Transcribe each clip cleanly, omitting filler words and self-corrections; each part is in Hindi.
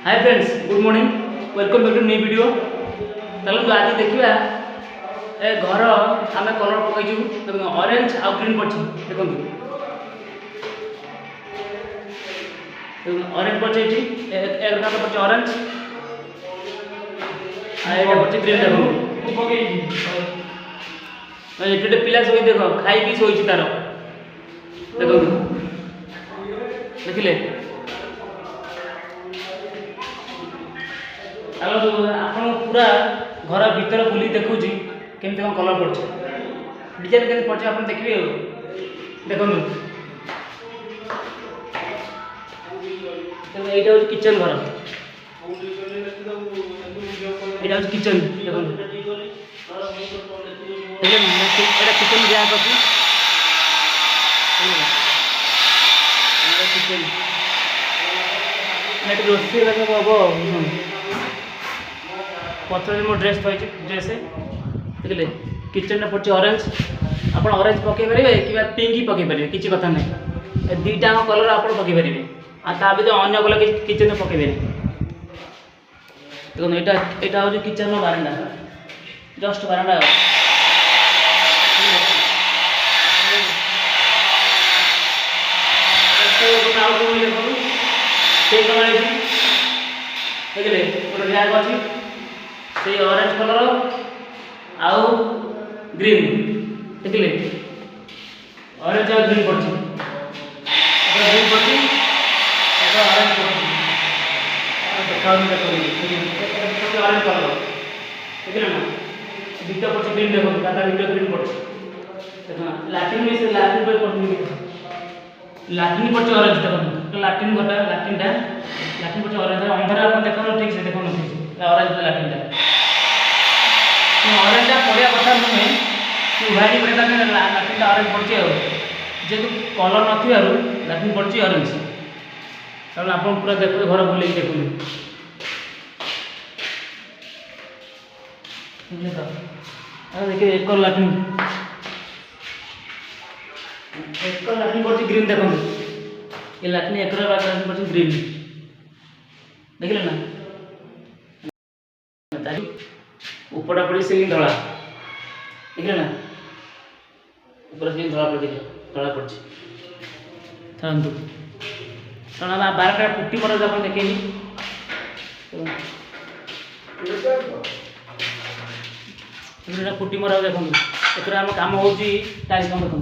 Hi friends, good morning, welcome back to new video. चलो आज देखा ए घर आम कलर पकईचु ऑरेंज आउ ग्रीन पड़ी देखो ऑरेंज पड़े ये एक पड़े ऑरेंज पड़े ग्रीन देखो ये पिला शोई देख खाई पी शोई तार देखो देखिले आप पूरा घर भीतर बुली देखुँ केमती कौन कलर पड़े डिजाइन के पड़े आप देखिए देखो यहाँ हूँ किचन घर यहाँ हूँ किचन देखो किचन जैक अच्छी किचन रोषे हम पथर मो ड्रेस थी ड्रेस देखिए किचन पड़े ऑरेंज आप ऑरेंज पकई पारे कि पिंक ही पकई पारे किसी कथा ना दीटा कलर आप पकई पारे आ भर अगर कलर किचन में पकई देखो यहाँ हूँ किचन बारंडा जस्ट बारंडा देखिए गोटे रैक अच्छी से ऑरेंज कलर आउ ग्रीन देखिले ऑरेंज आउ ग्रीन पड़ी ग्रीन पड़ी ऑरेंज देखा ऑरेंज कलर देखिले ना दुटा पड़े ग्रीन देखो टाटा दुटा ग्रीन पड़े देखो लाट्रिन भी से लाट्रिन पर पड़े लाट्रिन पड़े ऑरेंज देखो लाट्रिन गोटा लाट्रिन पड़े ऑरेंज अंधार आप देखो ठीक से देखो ऑरेंज लाट्रिन ऑरेंज पड़ा कथा नुहे व्हाइट पड़े लाट्रिन ऑरेंज पड़े जेहतु कलर नथिबारु लाट्रिन पड़े ऑरेंज कारण आप पूरा देखो घर बुले देखो देखिए एक लाट्रिन पड़े ग्रीन देखो ये लाट्रिन एक लाट्रिन पड़े ग्रीन देखिले ना ऊपर पड़े सीलिंग धड़ा देखिले ना ऊपर सीलिंग धड़ा पड़े धड़ा पड़े थांतु कारण बारटा पुट्टी पर आप देखे पुट्टी मरा देखो एक आम कम हो टाइल्स काम देखो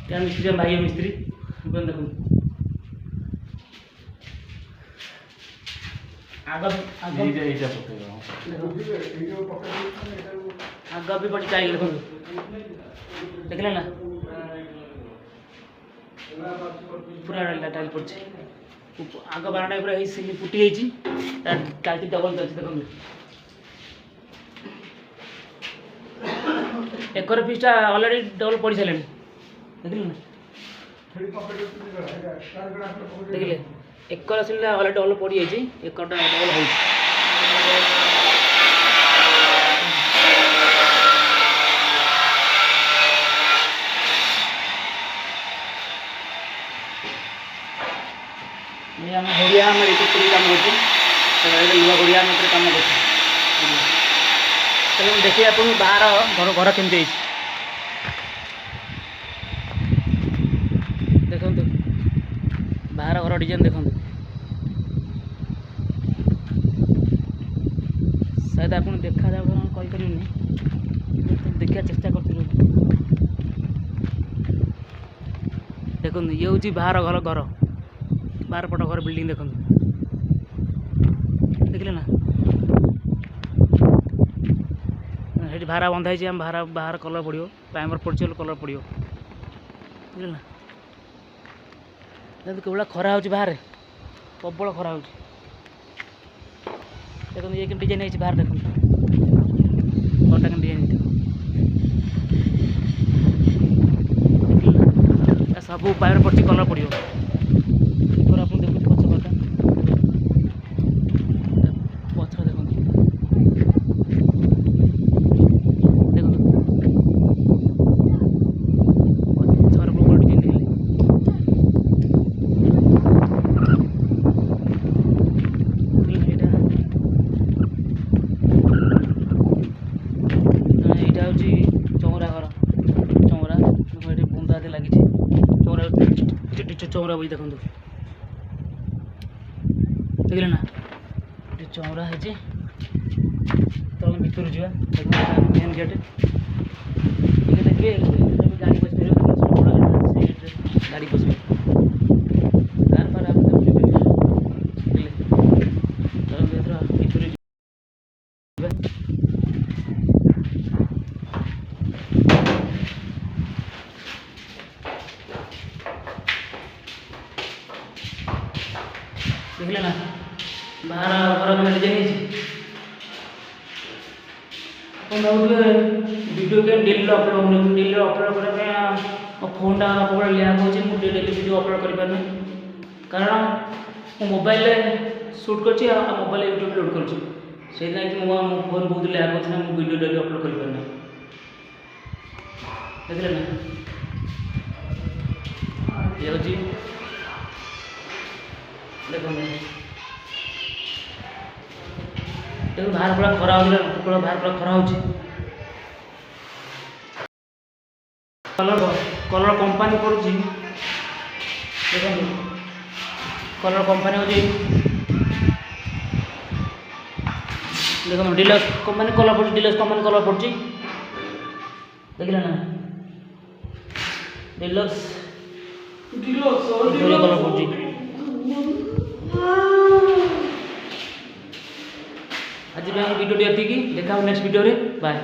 क्या मिस्त्री भाई मिस्त्री देखो आग भी पड़ी टाइल देखो देखिले ना पूरा टाइल पड़े आग बारटा पूरा पुटी टाइल डबल देखो एकर पीसटा अलरेडी डबल पड़ सारे देखिले ना देखिले एकर सीटा अलरेडी डबल पड़ जाए एकटा डबल हो घड़िया कम कर नुआ घड़िया कम कर देखिए आप बाहर घर घर केमती देखो बाहर घर डिजाइन देखो शायद आप देखा जाए कहीपर देखा चेष्टा कर देखो ये हूँ बाहर घर घर बाहर पट घर बिल्डिंग देखो देखिले ना ये भारा बंधाई आम भारा बाहर कलर पड़ो प्राइमर पड़े कलर पड़ो बुझे ना केवल खरा हो बाहर प्रबल खरा हो देखो ये डिजाइन है बाहर देखो घरटा के डिजाइन सब प्राइमर पड़े कलर पड़ो आप देखो पछपटा पथर देखो पथर प्रबल डिजाइन देखिए चौरा भी देखो देखिले ना ये चौरा है तो हम भीतर जावा मेन गेट ये देखिए गाड़ी बस गाड़ी बस कार पर आप देखिले ना बाहर घर में डिजाइन वीडियो के डेली अपलोड करने फोन टा लिया डेली वीडियो अपलोड कर कारण मोबाइल शूट कर मोबाइल यूट्यूब लोड कर मो फोन बहुत लैग हो वीडियो डेली अपलोड कर देखिले ना ये हूँ देखो बाहर पूरा खरा हो बाहर पूरा खरा हो कलर कलर कंपनी पड़ुची देखो कलर कंपनी हो देखो डिलक्स कंपनी कलर पड़ी डिलक्स कंपनी कलर पड़ी देखिले ना डिलक्स कलर पड़ी आज वीडियो देखा नेक्स्ट वीडियो रे बाय।